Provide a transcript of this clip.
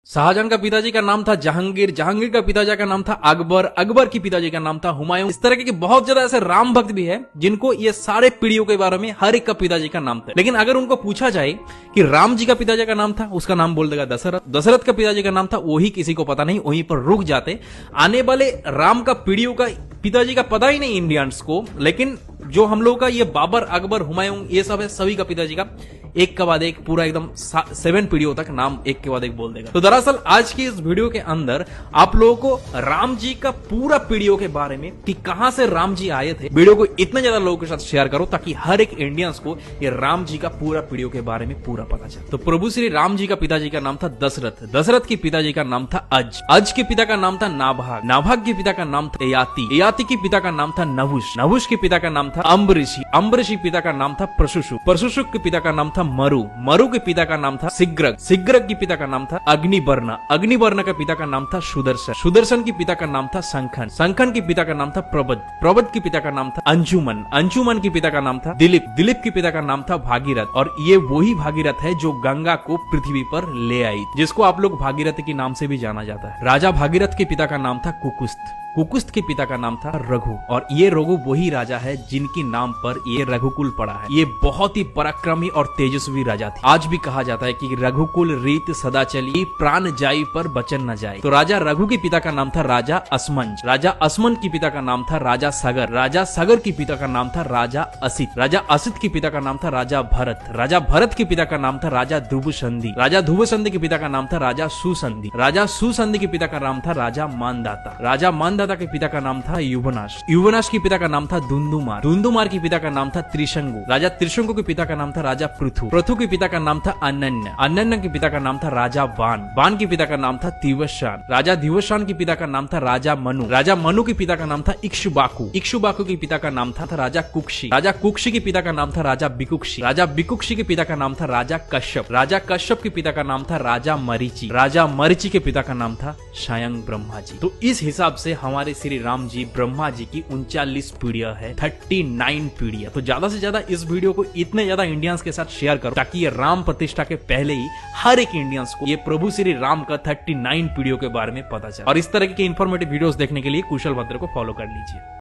शाहजहां का पिताजी का नाम था जहांगीर, जहांगीर का पिताजी का नाम था अकबर, अकबर की पिताजी का नाम था हुमायूं। इस तरह के बहुत ज्यादा ऐसे राम भक्त भी है जिनको ये सारे पीढ़ियों के बारे में हर एक का पिताजी का नाम था। लेकिन अगर उनको पूछा जाए कि राम जी का पिताजी का नाम था, उसका नाम बोल देगा दशरथ। दशरथ का पिताजी का नाम था, वही किसी को पता नहीं, वहीं पर रुक जाते। आने वाले राम का पीढ़ियों का पिताजी का पता ही नहीं इंडियंस को, लेकिन जो हम लोग का ये बाबर, अकबर, हुमायूं, ये सब है, सभी का पिताजी का एक के बाद एक पूरा एकदम 7 पीढ़ियों तक नाम एक के बाद एक बोल देगा। तो दरअसल आज की इस वीडियो के अंदर आप लोगों को राम जी का पूरा पीढ़ियों के बारे में कि कहां से राम जी आए थे, वीडियो को इतने ज्यादा लोगों के साथ शेयर करो ताकि हर एक इंडियंस को ये राम जी का पूरा पीढ़ियों के बारे में पूरा पता चले। तो प्रभु श्री राम जी का पिताजी का नाम था दशरथ, दशरथ की पिताजी का नाम था अज, अज के पिता का नाम था नाभाग, नाभाग के पिता का नाम था ययाति, ययाति के पिता का नाम था नहुष, नहुष के पिता का नाम था अम्बरीशी, अम्बरीशी पिता का नाम था प्रशुशु, प्रशुशु के पिता का नाम था मरु, मरु के पिता का नाम था सिग्रग, सिग्रग के पिता का नाम था अग्निवर्ण, अग्निवर्ण के पिता का नाम था सुदर्शन, सुदर्शन के पिता का नाम था संखन, संखन के पिता का नाम था प्रबद, प्रबद के पिता का नाम था अंजुमन, अंजुमन के पिता का नाम था दिलीप, दिलीप के पिता का नाम था भागीरथ। और ये वही भागीरथ है जो गंगा को पृथ्वी पर ले आई, जिसको आप लोग भागीरथ के नाम से भी जाना जाता है। राजा भागीरथ के पिता का नाम था कुकुस्त, कुकुस्त के पिता का नाम था रघु, और ये रघु वही राजा है जिनके नाम पर ये रघुकुल पड़ा है। ये बहुत ही पराक्रमी और तेजस्वी राजा थे। आज भी कहा जाता है कि रघुकुल रीत सदा चली, प्राण जाई पर बचन न जाए। तो राजा रघु के पिता का नाम था राजा असमंज, राजा असमंज के पिता का नाम था राजा सगर, राजा सगर के पिता का नाम था राजा असित, राजा असित के पिता का नाम था राजा भरत, राजा भरत के पिता का नाम था राजा ध्रुवसंधि, राजा ध्रुवसंधि के पिता का नाम था राजा सुसंधि, राजा सुसंधि के पिता का नाम था राजा मानदाता, राजा मानदाता के पिता का नाम था युवनाश, युवनाश के पिता का नाम था दुंदुमार, दुंदुमार के पिता का नाम था त्रिशंगु, राजा त्रिशंगु के पिता का नाम था राजा पृथु, पृथु के पिता का नाम था अनन्य, अनन्य के पिता का नाम था राजा बाण, बाण के पिता का नाम था दिवशान, राजा दिवशान के पिता का नाम था राजा मनु, राजा मनु के पिता का नाम था इक्ष्वाकु, इक्ष्वाकु के पिता का नाम था राजा कुक्षी, राजा कुक्षी के पिता का नाम था राजा बिकुक्षी, राजा बिकुक्षी के पिता का नाम था राजा कश्यप, राजा कश्यप के पिता का नाम था राजा मरीचि, राजा मरीचि के पिता का नाम था स्वयं ब्रह्मा जी। तो इस हिसाब से हमारे श्री राम जी ब्रह्मा जी की 39 पीढ़ियां है, 39 पीढ़ियां। तो ज्यादा से ज्यादा इस वीडियो को इतने ज्यादा इंडियंस के साथ शेयर करो ताकि ये राम प्रतिष्ठा के पहले ही हर एक इंडियंस को ये प्रभु श्री राम का 39 पीढ़ियों के बारे में पता चले। और इस तरह के इन्फॉर्मेटिव वीडियोस देखने के लिए कुशल भद्र को फॉलो कर लीजिए।